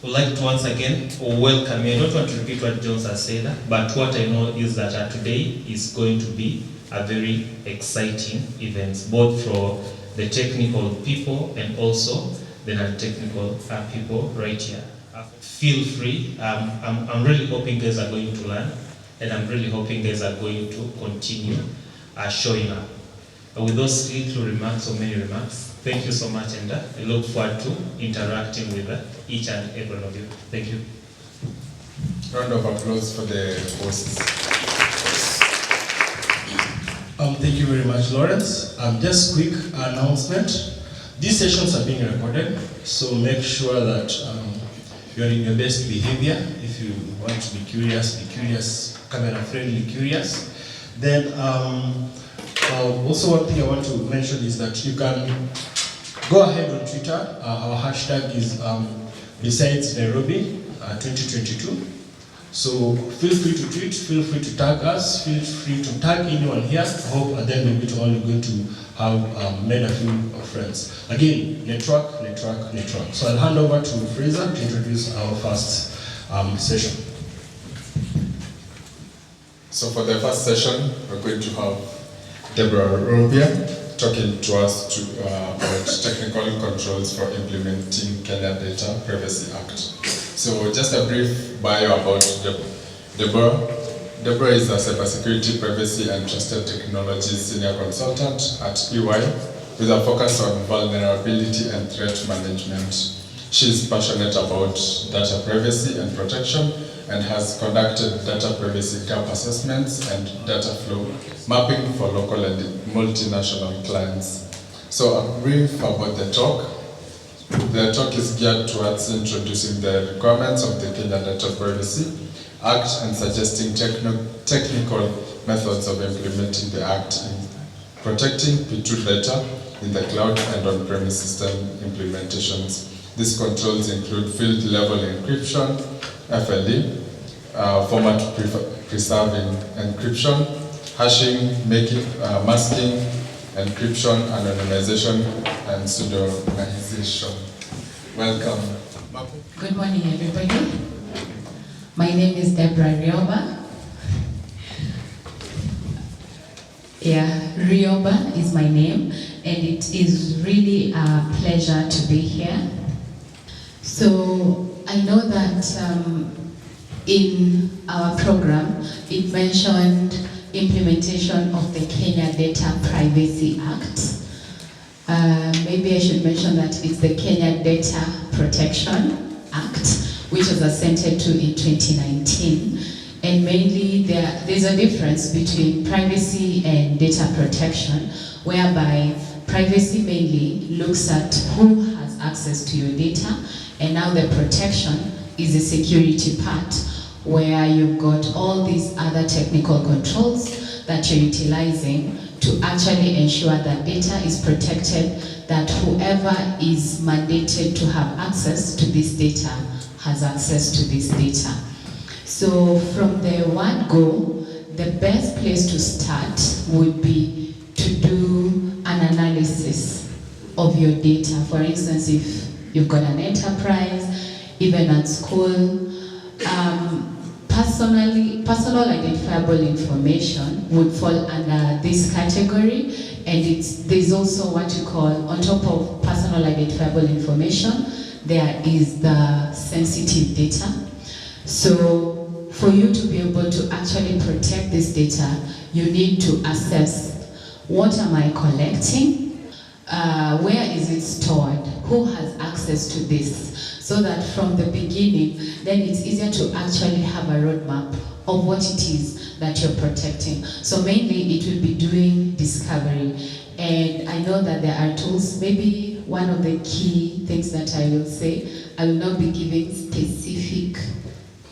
would like to once again welcome you. I don't want to repeat what Jones has said, but what I know is that today is going to be a very exciting event, both for the technical people and also the non-technical people right here. Feel free. I'm really hoping guys are going to learn, and I'm really hoping guys are going to continue showing up. With those little remarks, or many remarks, thank you so much, and I look forward to interacting with each and every one of you. Thank you. Round of applause for the hosts. Thank you very much, Lawrence. Just quick announcement. These sessions are being recorded, so make sure that you're in your best behavior. If you want to be curious, camera-friendly curious. Then also one thing I want to mention is that you can go ahead on Twitter. Our hashtag is BSides Nairobi 2022. So feel free to tweet, feel free to tag us, feel free to tag anyone here. I hope at the end of it all you're going to have made a few friends. Again, network. So I'll hand over to Fraser to introduce our first session. So for the first session, we're going to have Deborah Rioba talking to us about technical controls for implementing Kenya Data Privacy Act. So just a brief bio about Deborah. Deborah is a cybersecurity, privacy, and trusted technologies senior consultant at EY with a focus on vulnerability and threat management. She is passionate about data privacy and protection and has conducted data privacy gap assessments and data flow mapping for local and multinational clients. So a brief about the talk. The talk is geared towards introducing the requirements of the Kenya Data Privacy Act and suggesting technical methods of implementing the Act in protecting P2 data in the cloud and on-premise system implementations. These controls include field-level encryption, FLE, format preserving encryption, hashing, masking, encryption, anonymization, and pseudonymization. Welcome. Good morning, everybody. My name is Deborah Rioba. Rioba is my name, and it is really a pleasure to be here. So I know that in our program, it mentioned implementation of the Kenya Data Privacy Act. Maybe I should mention that it's the Kenya Data Protection Act, which was assented to in 2019. And mainly there's a difference between privacy and data protection, whereby privacy mainly looks at who has access to your data, and now the protection is the security part, where you've got all these other technical controls that you're utilizing to actually ensure that data is protected, that whoever is mandated to have access to this data has access to this data. So from the word go, the best place to start would be to do an analysis of your data. For instance, if you've got an enterprise, even at school, personal identifiable information would fall under this category, and there's also what you call, on top of personal identifiable information, there is the sensitive data. So for you to be able to actually protect this data, you need to assess, what am I collecting? Where is it stored? Who has access to this? So that from the beginning, then it's easier to actually have a roadmap of what it is that you're protecting. So mainly it will be doing discovery. And I know that there are tools. Maybe one of the key things that I will say, I will not be giving specific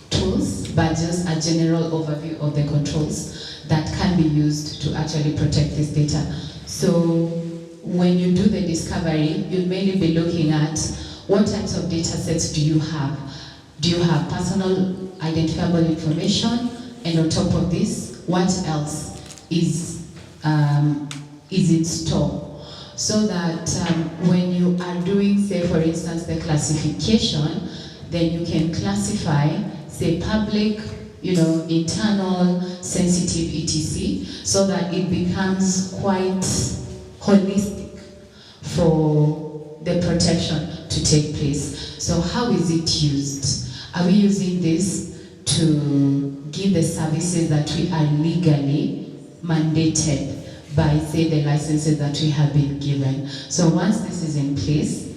tools, but just a general overview of the controls that can be used to actually protect this data. So when you do the discovery, you'll mainly be looking at what types of data sets do you have. Do you have personal identifiable information? And on top of this, what else is in store? So that when you are doing, say for instance, the classification, then you can classify, say, public, internal, sensitive, etc., so that it becomes quite holistic for the protection to take place. So how is it used? Are we using this to give the services that we are legally mandated by, say, the licenses that we have been given? So once this is in place,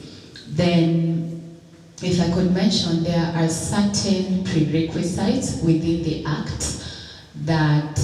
then if I could mention, there are certain prerequisites within the Act that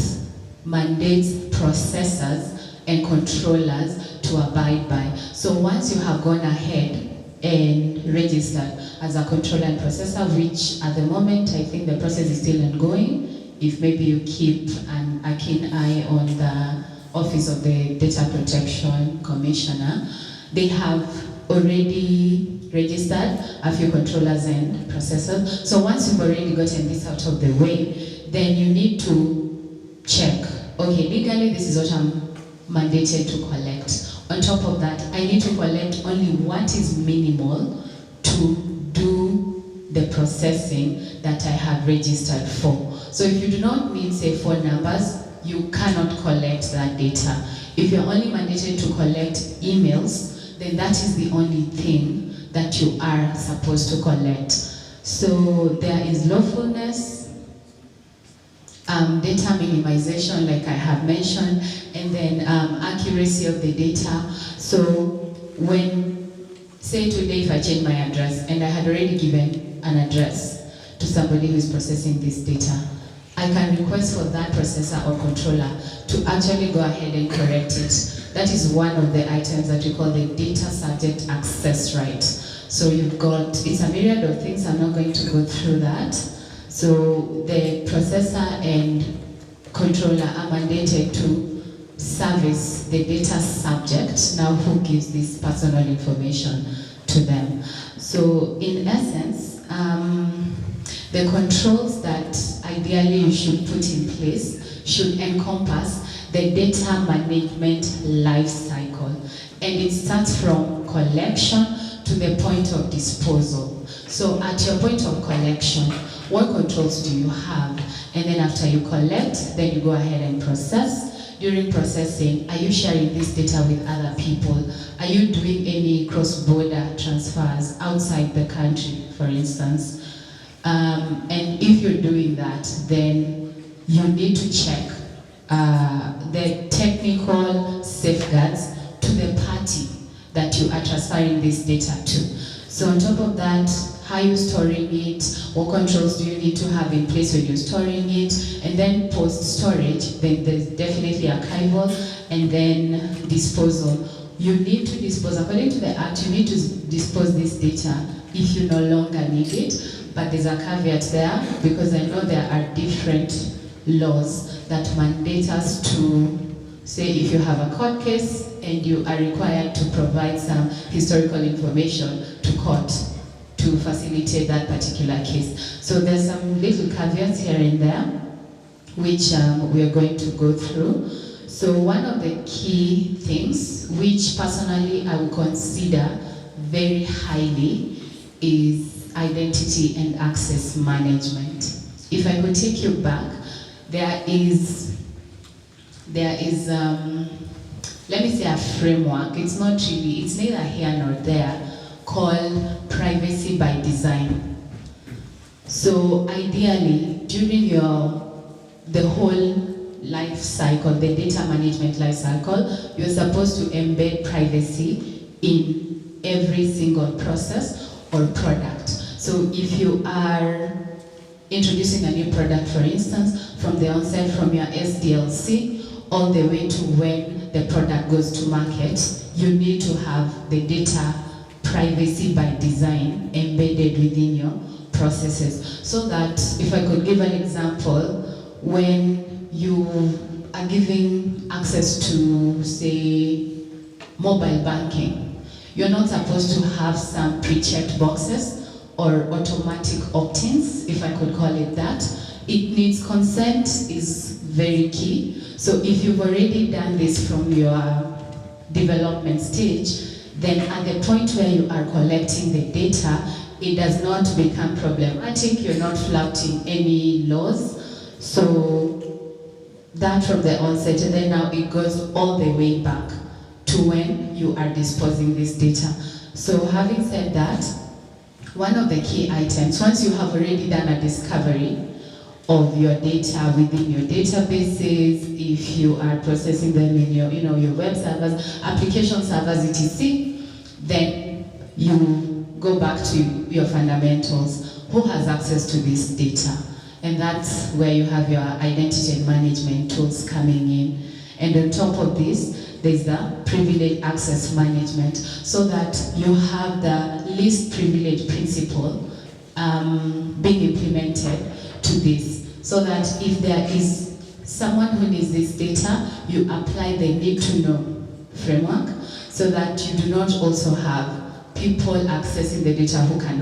mandates processors and controllers to abide by. So once you have gone ahead and registered as a controller and processor, which at the moment I think the process is still ongoing, if maybe you keep a keen eye on the Office of the Data Protection Commissioner, they have already registered a few controllers and processors. So once you've already gotten this out of the way, then you need to check, okay, legally this is what I'm mandated to collect. On top of that, I need to collect only what is minimal to do the processing that I have registered for. So if you do not need, say, phone numbers, you cannot collect that data. If you're only mandated to collect emails, then that is the only thing that you are supposed to collect. So there is lawfulness, data minimization, like I have mentioned, and then accuracy of the data. So when, say today, if I change my address, and I had already given an address to somebody who is processing this data, I can request for that processor or controller to actually go ahead and correct it. That is one of the items that we call the data subject access right. So you've got, it's a myriad of things, I'm not going to go through that. So the processor and controller are mandated to service the data subject, now who gives this personal information to them. So in essence, the controls that ideally you should put in place should encompass the data management life cycle. And it starts from collection to the point of disposal. So at your point of collection, what controls do you have? And then after you collect, then you go ahead and process. During processing, are you sharing this data with other people? Are you doing any cross-border transfers outside the country, for instance? And if you're doing that, then you need to check the technical safeguards to the party that you are transferring this data to. So on top of that, how are you storing it? What controls do you need to have in place when you're storing it? And then post-storage, then there's definitely archival, and then disposal. You need to dispose, according to the Act, you need to dispose this data if you no longer need it. But there's a caveat there, because I know there are different laws that mandate us to, say, if you have a court case and you are required to provide some historical information to court to facilitate that particular case. So there's some little caveats here and there, which we are going to go through. So one of the key things, which personally I would consider very highly, is identity and access management. If I could take you back, there is let me say a framework. It's not really, it's neither here nor there, called privacy by design. So ideally, during the whole life cycle, the data management life cycle, you're supposed to embed privacy in every single process or product. So if you are introducing a new product, for instance, from the onset, from your SDLC, all the way to when the product goes to market, you need to have the data privacy by design embedded within your processes. So that, if I could give an example, when you are giving access to, say, mobile banking, you're not supposed to have some pre-checked boxes or automatic opt-ins, if I could call it that. It needs consent is very key. So if you've already done this from your development stage, then at the point where you are collecting the data, it does not become problematic, you're not flouting any laws. So that from the onset, and then now it goes all the way back to when you are disposing this data. So having said that, one of the key items, once you have already done a discovery of your data within your databases, if you are processing them in your, your web servers, application servers, etc., then you go back to your fundamentals. Who has access to this data? And that's where you have your identity and management tools coming in. And on top of this, there's the privileged access management, so that you have the least privilege principle being implemented to this, so that if there is someone who needs this data, you apply the need to know framework, so that you do not also have people accessing the data who are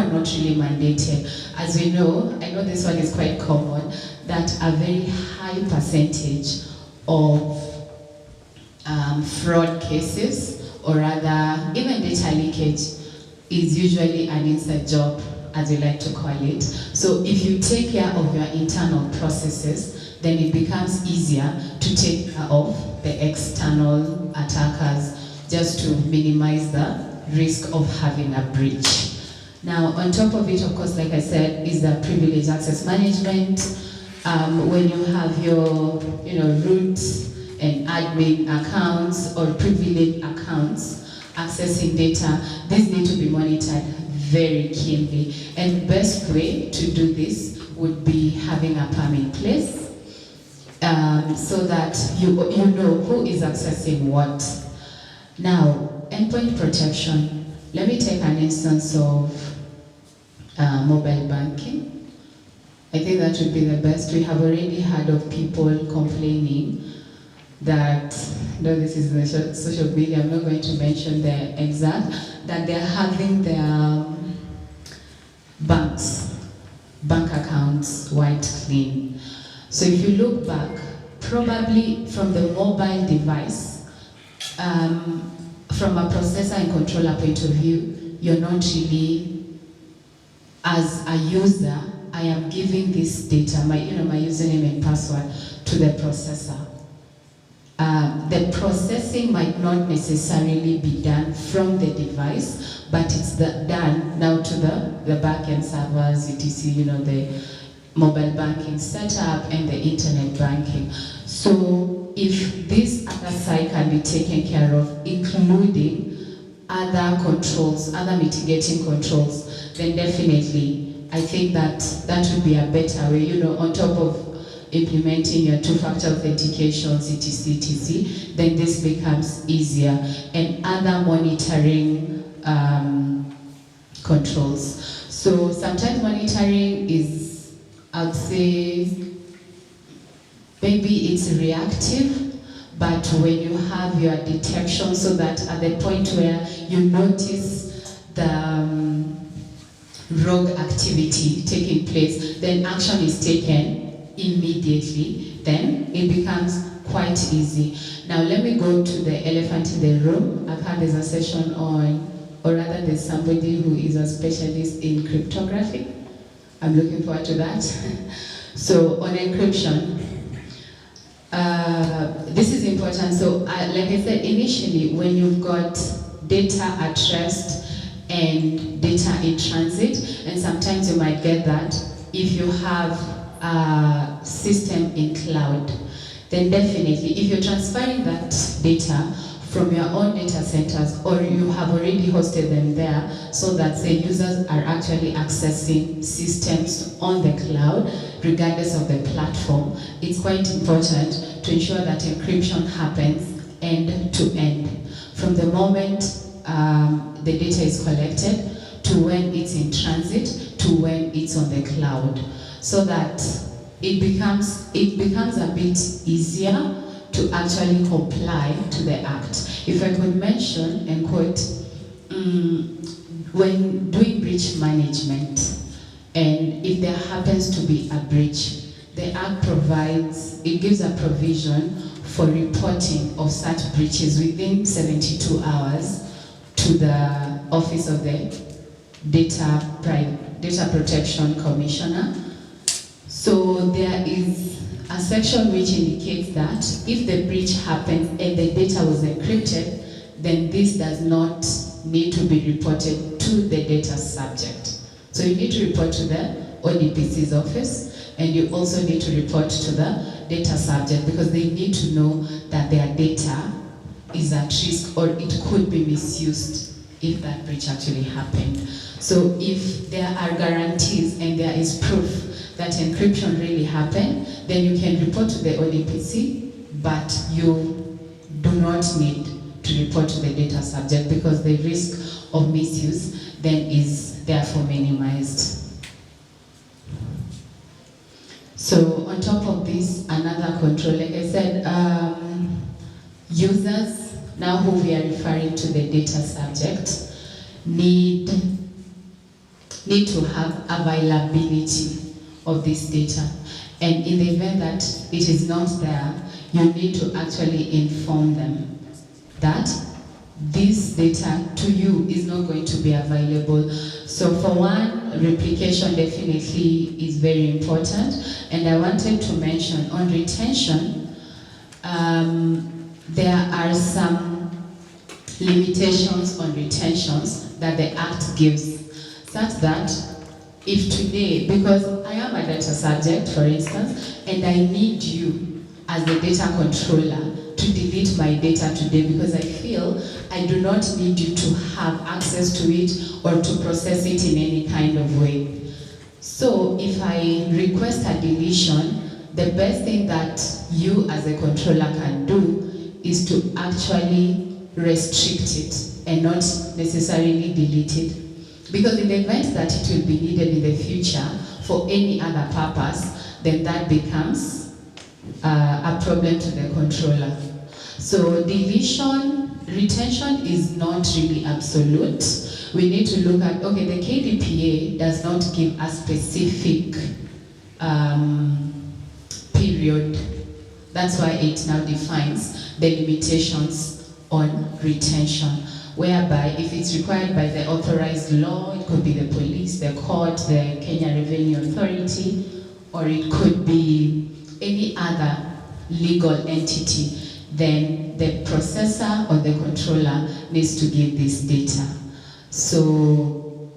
not really mandated. As we know, I know this one is quite common, that a very high percentage of fraud cases, or rather even data leakage, is usually an inside job, as we like to call it. So if you take care of your internal processes, then it becomes easier to take care of the external attackers, just to minimize the risk of having a breach. Now, on top of it, of course, like I said, is the privileged access management. When you have your, root and admin accounts or privileged accounts accessing data, these need to be monitored very keenly. And the best way to do this would be having a PAM in place, so that you know who is accessing what. Now, endpoint protection. Let me take an instance of mobile banking. I think that would be the best. We have already heard of people complaining that, no, this is the social media, I'm not going to mention the exact, that they're having their bank accounts wiped clean. So if you look back, probably from the mobile device, from a processor and controller point of view, you're not really, as a user, I am giving this data, my username and password, to the processor. The processing might not necessarily be done from the device, but it's done now to the back-end servers, etc., the mobile banking setup and the internet banking. So if this other side can be taken care of, including other controls, other mitigating controls, then definitely I think that would be a better way, on top of implementing your two-factor authentications, etc., then this becomes easier. And other monitoring controls. So sometimes monitoring is, I would say, maybe it's reactive, but when you have your detection, so that at the point where you notice the rogue activity taking place, then action is taken immediately, then it becomes quite easy. Now let me go to the elephant in the room. I've had there's a session on, or rather there's somebody who is a specialist in cryptography. I'm looking forward to that. So on encryption, this is important. So like I said initially, when you've got data at rest and data in transit, and sometimes you might get that if you have a system in cloud, then definitely if you're transferring that data from your own data centers, or you have already hosted them there, so that say users are actually accessing systems on the cloud regardless of the platform, it's quite important to ensure that encryption happens end to end, from the moment the data is collected to when it's in transit to when it's on the cloud, so that it becomes a bit easier to actually comply to the act. If I could mention and quote, when doing breach management, and if there happens to be a breach, the act gives a provision for reporting of such breaches within 72 hours to the Office of the Data Protection Commissioner. So there is a section which indicates that if the breach happens and the data was encrypted, then this does not need to be reported to the data subject. So you need to report to the ODPC's office, and you also need to report to the data subject because they need to know that their data is at risk or it could be misused if that breach actually happened. So if there are guarantees and there is proof that encryption really happened, then you can report to the ODPC, but you do not need to report to the data subject because the risk of misuse then is therefore minimized. So on top of this, another control, like I said, users, now who we are referring to the data subject, need to have availability of this data. And in the event that it is not there, you need to actually inform them that this data to you is not going to be available. So for one, replication definitely is very important. And I wanted to mention on retention, there are some limitations on retentions that the Act gives, such that if today, because I am a data subject, for instance, and I need you as the data controller to delete my data today because I feel I do not need you to have access to it or to process it in any kind of way. So if I request a deletion, the best thing that you as a controller can do is to actually restrict it and not necessarily delete it. Because in the event that it will be needed in the future for any other purpose, then that becomes a problem to the controller. So retention is not really absolute. We need to look at, okay, the KDPA does not give a specific period. That's why it now defines the limitations on retention, whereby if it's required by the authorized law, it could be the police, the court, the Kenya Revenue Authority, or it could be any other legal entity, then the processor or the controller needs to give this data. So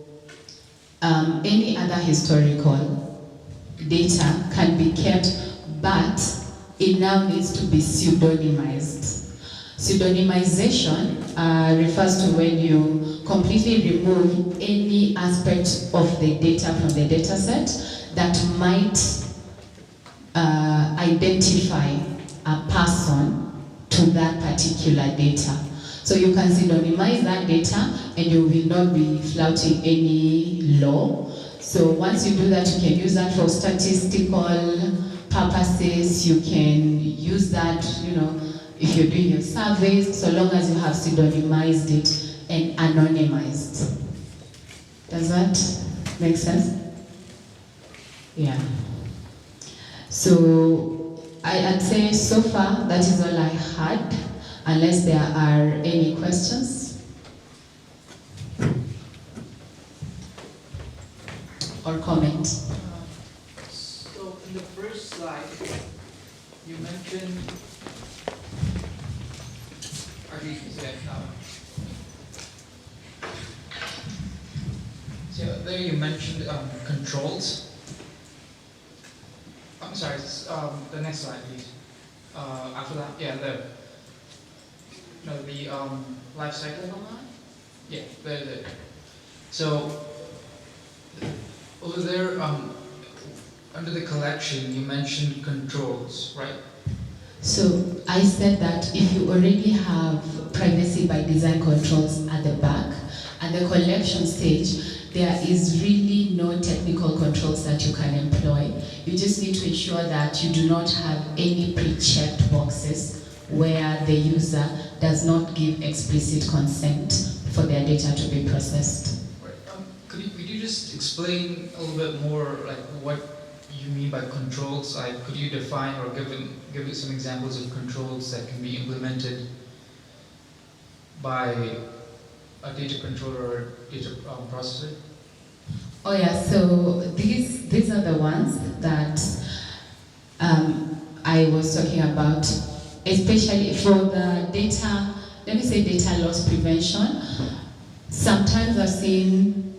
any other historical data can be kept, but it now needs to be pseudonymized. Pseudonymization refers to when you completely remove any aspect of the data from the data set that might identify a person to that particular data. So you can pseudonymize that data and you will not be flouting any law. So once you do that, you can use that for statistical purposes. You can use that, if you're doing your surveys, so long as you have pseudonymized it and anonymized. Does that make sense? Yeah. So I'd say so far that is all I had, unless there are any questions or comments. So in the first slide, you mentioned, so there you mentioned controls. I'm sorry, the next slide, please. After that, yeah, the life cycle online? Yeah, there. So over there, under the collection, you mentioned controls, right? So I said that if you already have privacy by design controls at the back, at the collection stage, there is really no technical controls that you can employ. You just need to ensure that you do not have any pre-checked boxes where the user does not give explicit consent for their data to be processed. Right. Could you just explain a little bit more, like what you mean by controls. Could you define or give us some examples of controls that can be implemented by a data controller or data processor? Oh yeah, so these are the ones that I was talking about, especially for the data, let me say data loss prevention. Sometimes I've seen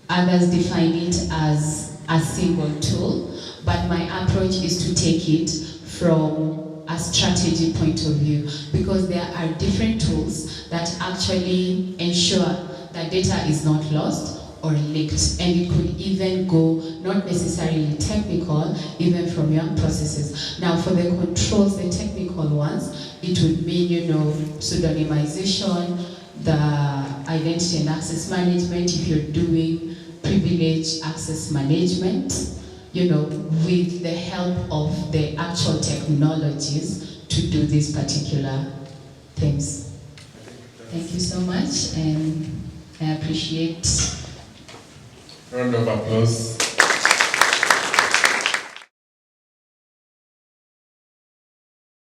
others define it as a single tool, but my approach is to take it from a strategy point of view, because there are different tools that actually ensure that data is not lost or leaked, and it could even go not necessarily technical, even from your processes. Now for the controls, the technical ones, it would mean, pseudonymization, the identity and access management, if you're doing privileged access management, with the help of the actual technologies to do these particular things. Thank you so much, and I appreciate. Round of applause.